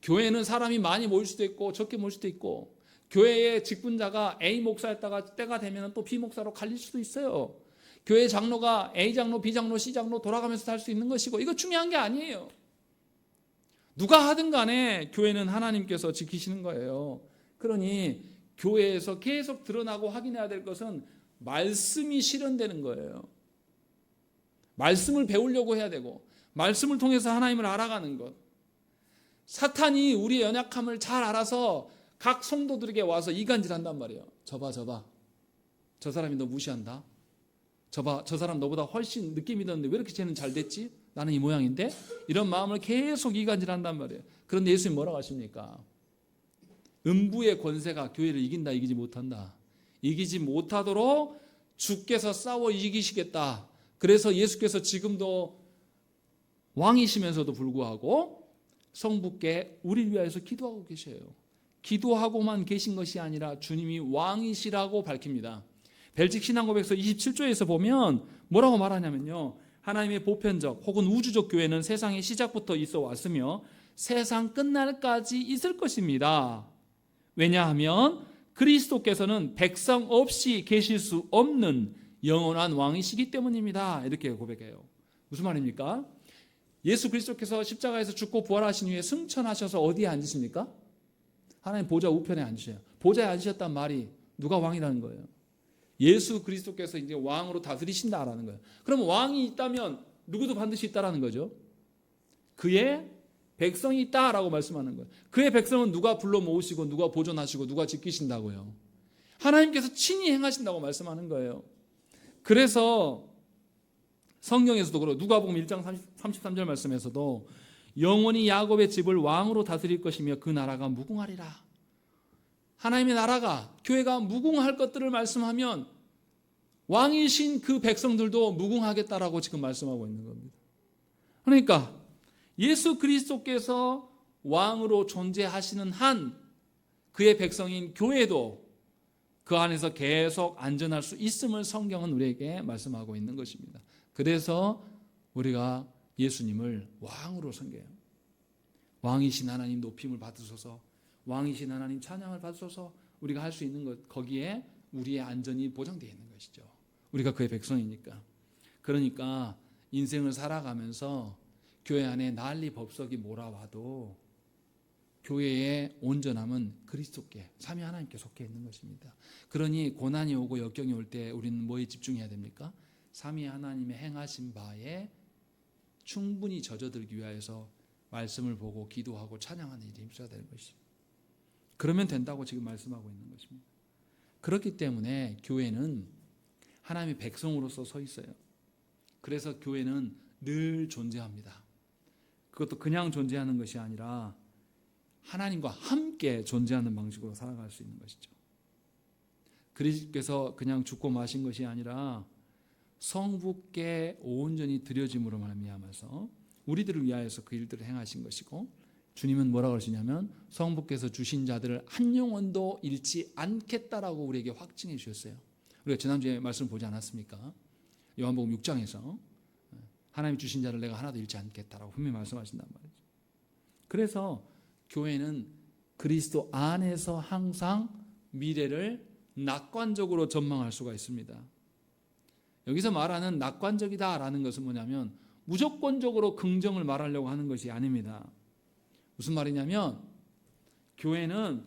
교회는 사람이 많이 모일 수도 있고 적게 모일 수도 있고, 교회의 직분자가 A 목사였다가 때가 되면 또 B 목사로 갈릴 수도 있어요. 교회 장로가 A 장로, B 장로, C 장로 돌아가면서 할 수 있는 것이고, 이거 중요한 게 아니에요. 누가 하든 간에 교회는 하나님께서 지키시는 거예요. 그러니 교회에서 계속 드러나고 확인해야 될 것은 말씀이 실현되는 거예요. 말씀을 배우려고 해야 되고, 말씀을 통해서 하나님을 알아가는 것. 사탄이 우리의 연약함을 잘 알아서 각 성도들에게 와서 이간질한단 말이에요. 저봐. 저 사람이 너 무시한다. 저 사람 너보다 훨씬 늦게 믿었는데 왜 이렇게 쟤는 잘 됐지? 나는 이 모양인데? 이런 마음을 계속 이간질한단 말이에요. 그런데 예수님 뭐라고 하십니까? 음부의 권세가 교회를 이긴다, 이기지 못한다. 이기지 못하도록 주께서 싸워 이기시겠다. 그래서 예수께서 지금도 왕이시면서도 불구하고 성부께 우리를 위하여서 기도하고 계셔요. 기도하고만 계신 것이 아니라 주님이 왕이시라고 밝힙니다. 벨직 신앙고백서 27조에서 보면 뭐라고 말하냐면요, 하나님의 보편적 혹은 우주적 교회는 세상의 시작부터 있어 왔으며 세상 끝날까지 있을 것입니다. 왜냐하면 그리스도께서는 백성 없이 계실 수 없는 영원한 왕이시기 때문입니다. 이렇게 고백해요. 무슨 말입니까? 예수 그리스도께서 십자가에서 죽고 부활하신 후에 승천하셔서 어디에 앉으십니까? 하나님 보좌 우편에 앉으셔요. 보좌에 앉으셨단 말이 누가 왕이라는 거예요? 예수 그리스도께서 이제 왕으로 다스리신다라는 거예요. 그럼 왕이 있다면 누구도 반드시 있다라는 거죠. 그의 백성이 있다라고 말씀하는 거예요. 그의 백성은 누가 불러 모으시고 누가 보존하시고 누가 지키신다고요? 하나님께서 친히 행하신다고 말씀하는 거예요. 그래서 성경에서도 그렇고 누가복음 1장 33절 말씀에서도 영원히 야곱의 집을 왕으로 다스릴 것이며 그 나라가 무궁하리라. 하나님의 나라가, 교회가 무궁할 것들을 말씀하면 왕이신 그 백성들도 무궁하겠다라고 지금 말씀하고 있는 겁니다. 그러니까 예수 그리스도께서 왕으로 존재하시는 한 그의 백성인 교회도 그 안에서 계속 안전할 수 있음을 성경은 우리에게 말씀하고 있는 것입니다. 그래서 우리가 예수님을 왕으로 섬겨요. 왕이신 하나님 높임을 받으소서, 왕이신 하나님 찬양을 받으소서. 우리가 할 수 있는 것, 거기에 우리의 안전이 보장되어 있는 것이죠. 우리가 그의 백성이니까. 그러니까 인생을 살아가면서 교회 안에 난리 법석이 몰아와도 교회의 온전함은 그리스도께, 삼위 하나님께 속해 있는 것입니다. 그러니 고난이 오고 역경이 올 때 우리는 뭐에 집중해야 됩니까? 삼위 하나님의 행하신 바에 충분히 젖어들기 위하여서 말씀을 보고 기도하고 찬양하는 일에 힘써야 되는 것이죠. 그러면 된다고 지금 말씀하고 있는 것입니다. 그렇기 때문에 교회는 하나님의 백성으로서 서 있어요. 그래서 교회는 늘 존재합니다. 그것도 그냥 존재하는 것이 아니라 하나님과 함께 존재하는 방식으로 살아갈 수 있는 것이죠. 그리스도께서 그냥 죽고 마신 것이 아니라 성부께 온전히 드려짐으로 말미암아서 우리들을 위하여서 그 일들을 행하신 것이고, 주님은 뭐라고 하시냐면 성부께서 주신 자들을 한 영혼도 잃지 않겠다라고 우리에게 확증해 주셨어요. 우리가 지난주에 말씀 보지 않았습니까? 요한복음 6장에서 하나님이 주신 자를 내가 하나도 잃지 않겠다라고 분명히 말씀하신단 말이죠. 그래서 교회는 그리스도 안에서 항상 미래를 낙관적으로 전망할 수가 있습니다. 여기서 말하는 낙관적이다라는 것은 뭐냐면 무조건적으로 긍정을 말하려고 하는 것이 아닙니다. 무슨 말이냐면 교회는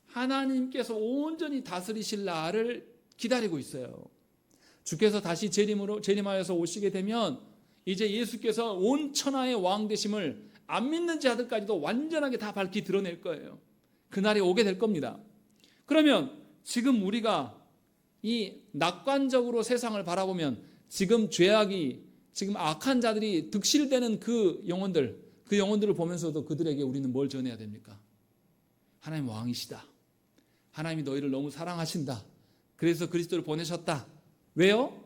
하나님께서 온전히 다스리실 날을 기다리고 있어요. 주께서 다시 재림하여서 오시게 되면 이제 예수께서 온 천하의 왕 되심을 안 믿는 자들까지도 완전하게 다 밝히 드러낼 거예요. 그날이 오게 될 겁니다. 그러면 지금 우리가 이 낙관적으로 세상을 바라보면 지금 죄악이, 지금 악한 자들이 득실되는 그 영혼들을 보면서도 그들에게 우리는 뭘 전해야 됩니까? 하나님 왕이시다. 하나님이 너희를 너무 사랑하신다. 그래서 그리스도를 보내셨다. 왜요?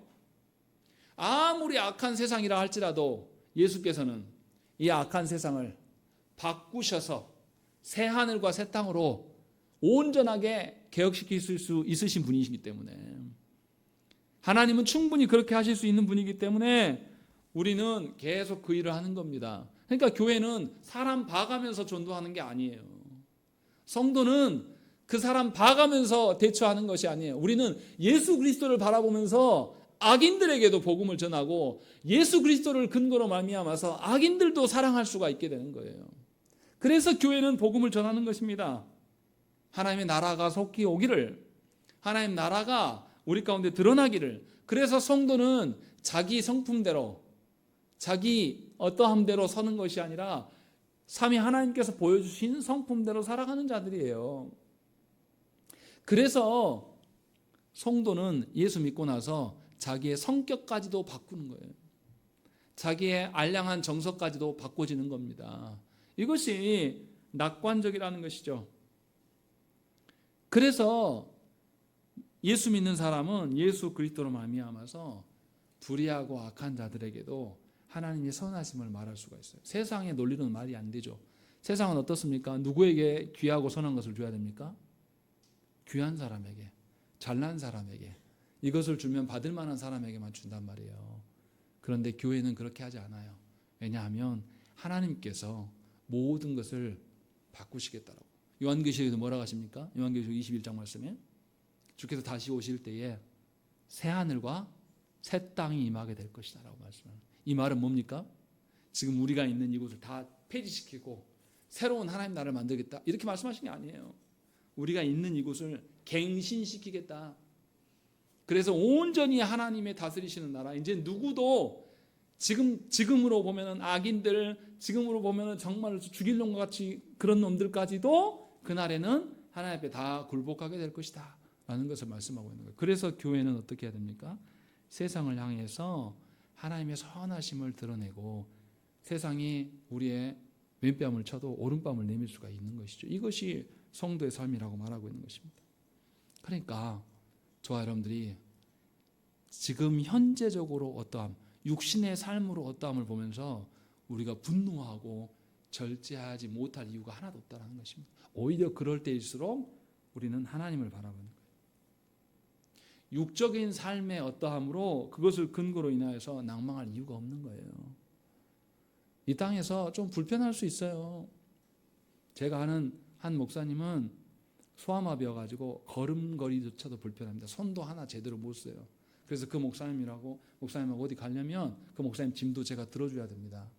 아무리 악한 세상이라 할지라도 예수께서는 이 악한 세상을 바꾸셔서 새 하늘과 새 땅으로 온전하게 개혁시킬 수 있으신 분이시기 때문에, 하나님은 충분히 그렇게 하실 수 있는 분이기 때문에 우리는 계속 그 일을 하는 겁니다. 그러니까 교회는 사람 봐가면서 전도하는 게 아니에요. 성도는 그 사람 봐가면서 대처하는 것이 아니에요. 우리는 예수 그리스도를 바라보면서 악인들에게도 복음을 전하고 예수 그리스도를 근거로 말미암아서 악인들도 사랑할 수가 있게 되는 거예요. 그래서 교회는 복음을 전하는 것입니다. 하나님의 나라가 속히 오기를, 하나님 나라가 우리 가운데 드러나기를. 그래서 성도는 자기 성품대로, 자기 어떠함대로 서는 것이 아니라 삼위 하나님께서 보여주신 성품대로 살아가는 자들이에요. 그래서 성도는 예수 믿고 나서 자기의 성격까지도 바꾸는 거예요. 자기의 알량한 정서까지도 바꿔지는 겁니다. 이것이 낙관적이라는 것이죠. 그래서 예수 믿는 사람은 예수 그리스도로 말미암아서 불의하고 악한 자들에게도 하나님의 선하심을 말할 수가 있어요. 세상의 논리로는 말이 안 되죠. 세상은 어떻습니까? 누구에게 귀하고 선한 것을 줘야 됩니까? 귀한 사람에게, 잘난 사람에게, 이것을 주면 받을 만한 사람에게만 준단 말이에요. 그런데 교회는 그렇게 하지 않아요. 왜냐하면 하나님께서 모든 것을 바꾸시겠다라고. 요한계시록에도 뭐라고 하십니까? 요한계시록 21장 말씀에 주께서 다시 오실 때에 새 하늘과 새 땅이 임하게 될 것이다 라고 말씀합니다. 이 말은 뭡니까? 지금 우리가 있는 이곳을 다 폐지시키고 새로운 하나님 나라를 만들겠다, 이렇게 말씀하신 게 아니에요. 우리가 있는 이곳을 갱신시키겠다. 그래서 온전히 하나님의 다스리시는 나라, 이제 누구도 지금으로 보면은 악인들, 지금으로 보면은 정말 죽일 놈과 같이 그런 놈들까지도 그날에는 하나님 앞에 다 굴복하게 될 것이다 라는 것을 말씀하고 있는 거예요. 그래서 교회는 어떻게 해야 됩니까? 세상을 향해서 하나님의 선하심을 드러내고 세상이 우리의 왼뺨을 쳐도 오른뺨을 내밀 수가 있는 것이죠. 이것이 성도의 삶이라고 말하고 있는 것입니다. 그러니까 저와 여러분들이 지금 현재적으로 어떠함, 육신의 삶으로 어떠함을 보면서 우리가 분노하고 절제하지 못할 이유가 하나도 없다는 것입니다. 오히려 그럴 때일수록 우리는 하나님을 바라보는 거예요. 육적인 삶의 어떠함으로 그것을 근거로 인하여서 낭망할 이유가 없는 거예요. 이 땅에서 좀 불편할 수 있어요. 제가 아는 한 목사님은 소아마비여가지고 걸음걸이조차도 불편합니다. 손도 하나 제대로 못 써요. 그래서 그 목사님하고 어디 가려면 그 목사님 짐도 제가 들어줘야 됩니다.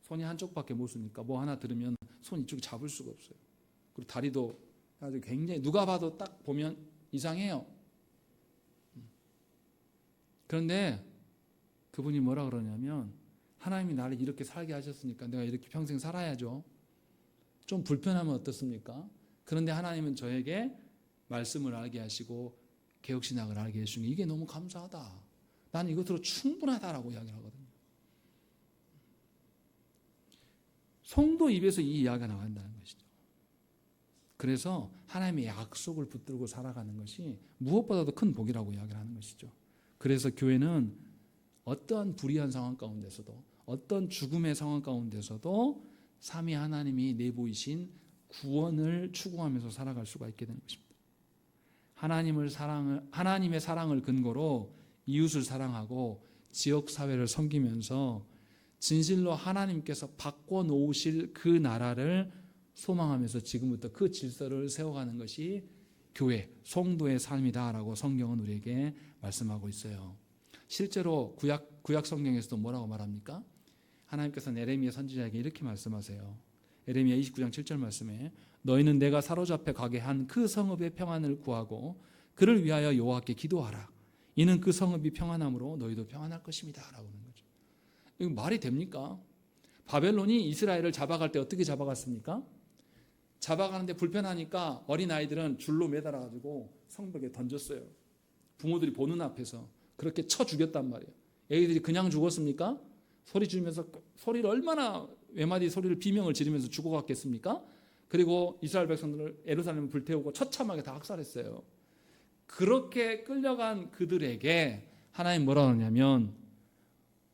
손이 한쪽밖에 못 쓰니까 뭐 하나 들으면 손 이쪽이 잡을 수가 없어요. 그리고 다리도 아주 굉장히 누가 봐도 딱 보면 이상해요. 그런데 그분이 뭐라 그러냐면 하나님이 나를 이렇게 살게 하셨으니까 내가 이렇게 평생 살아야죠. 좀 불편하면 어떻습니까? 그런데 하나님은 저에게 말씀을 알게 하시고 개혁신학을 알게 해주신 게 이게 너무 감사하다. 나는 이것으로 충분하다라고 이야기를 하거든요. 성도 입에서 이 이야기가 나간다는 것이죠. 그래서 하나님의 약속을 붙들고 살아가는 것이 무엇보다도 큰 복이라고 이야기를 하는 것이죠. 그래서 교회는 어떠한 불의한 상황 가운데서도 어떤 죽음의 상황 가운데서도 삼위 하나님이 내보이신 구원을 추구하면서 살아갈 수가 있게 되는 것입니다. 하나님의 사랑을 근거로 이웃을 사랑하고 지역 사회를 섬기면서 진실로 하나님께서 바꿔놓으실 그 나라를 소망하면서 지금부터 그 질서를 세워가는 것이 교회, 성도의 삶이다라고 성경은 우리에게 말씀하고 있어요. 실제로 구약 성경에서도 뭐라고 말합니까? 하나님께서 에레미야 선지자에게 이렇게 말씀하세요. 에레미야 29장 7절 말씀에 너희는 내가 사로잡혀 가게 한 그 성읍의 평안을 구하고 그를 위하여 여호와께 기도하라. 이는 그 성읍이 평안함으로 너희도 평안할 것입니다. 라고 하는 거죠. 이거 말이 됩니까? 바벨론이 이스라엘을 잡아갈 때 어떻게 잡아갔습니까? 잡아가는데 불편하니까 어린아이들은 줄로 매달아가지고 성벽에 던졌어요. 부모들이 보는 앞에서 그렇게 쳐 죽였단 말이에요. 애기들이 그냥 죽었습니까? 소리 지르면서 소리를 얼마나 외마디 소리를 비명을 지르면서 죽어갔겠습니까? 그리고 이스라엘 백성들을 예루살렘을 불태우고 처참하게 다 학살했어요. 그렇게 끌려간 그들에게 하나님 뭐라 하냐면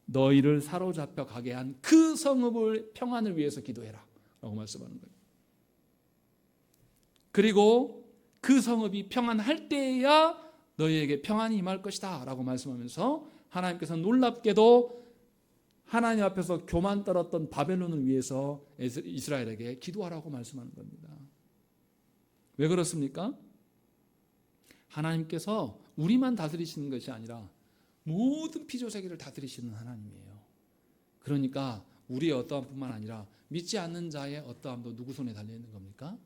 너희를 사로잡혀 가게 한 그 성읍을 평안을 위해서 기도해라 라고 말씀하는 거예요. 그리고 그 성읍이 평안할 때에야 너희에게 평안이 임할 것이다 라고 말씀하면서 하나님께서 놀랍게도 하나님 앞에서 교만 떨었던 바벨론을 위해서 이스라엘에게 기도하라고 말씀하는 겁니다. 왜 그렇습니까? 하나님께서 우리만 다스리시는 것이 아니라 모든 피조세계를 다스리시는 하나님이에요. 그러니까 우리의 어떠함뿐만 아니라 믿지 않는 자의 어떠함도 누구 손에 달려있는 겁니까?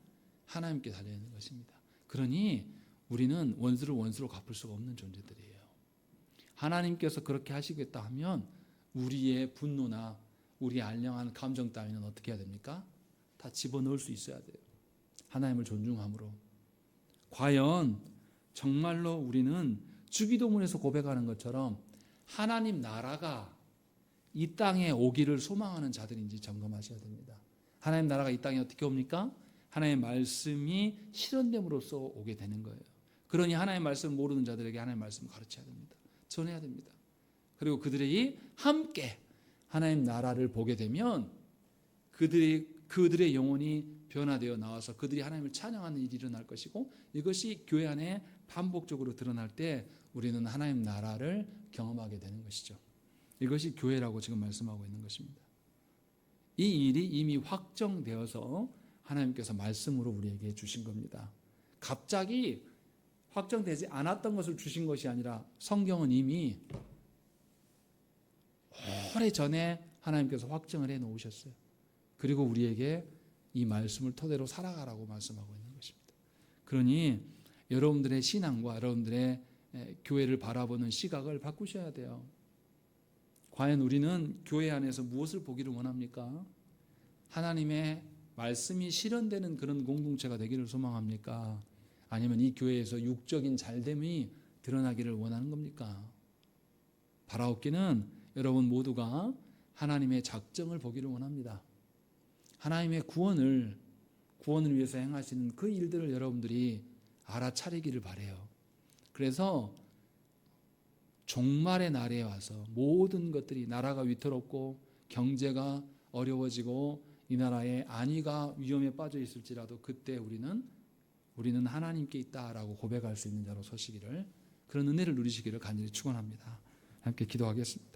하나님께 달려있는 것입니다. 그러니 우리는 원수를 원수로 갚을 수가 없는 존재들이에요. 하나님께서 그렇게 하시겠다 하면 우리의 분노나 우리의 알량한 감정 따위는 어떻게 해야 됩니까? 다 집어넣을 수 있어야 돼요. 하나님을 존중함으로. 과연 정말로 우리는 주기도문에서 고백하는 것처럼 하나님 나라가 이 땅에 오기를 소망하는 자들인지 점검하셔야 됩니다. 하나님 나라가 이 땅에 어떻게 옵니까? 하나님의 말씀이 실현됨으로써 오게 되는 거예요. 그러니 하나님의 말씀을 모르는 자들에게 하나님의 말씀을 가르쳐야 됩니다. 전해야 됩니다. 그리고 그들이 함께 하나님 나라를 보게 되면 그들의 영혼이 변화되어 나와서 그들이 하나님을 찬양하는 일이 일어날 것이고 이것이 교회 안에 반복적으로 드러날 때 우리는 하나님 나라를 경험하게 되는 것이죠. 이것이 교회라고 지금 말씀하고 있는 것입니다. 이 일이 이미 확정되어서 하나님께서 말씀으로 우리에게 주신 겁니다. 갑자기 확정되지 않았던 것을 주신 것이 아니라 성경은 이미 오래전에 하나님께서 확정을 해 놓으셨어요. 그리고 우리에게 이 말씀을 토대로 살아가라고 말씀하고 있는 것입니다. 그러니 여러분들의 신앙과 여러분들의 교회를 바라보는 시각을 바꾸셔야 돼요. 과연 우리는 교회 안에서 무엇을 보기를 원합니까? 하나님의 말씀이 실현되는 그런 공동체가 되기를 소망합니까? 아니면 이 교회에서 육적인 잘됨이 드러나기를 원하는 겁니까? 바라옵기는 여러분 모두가 하나님의 작정을 보기를 원합니다. 하나님의 구원을 위해서 행하시는 그 일들을 여러분들이 알아차리기를 바라요. 그래서 종말의 날에 와서 모든 것들이 나라가 위태롭고 경제가 어려워지고 이 나라에 안위가 위험에 빠져 있을지라도 그때 우리는 하나님께 있다라고 고백할 수 있는 자로 서시기를 그런 은혜를 누리시기를 간절히 축원합니다. 함께 기도하겠습니다.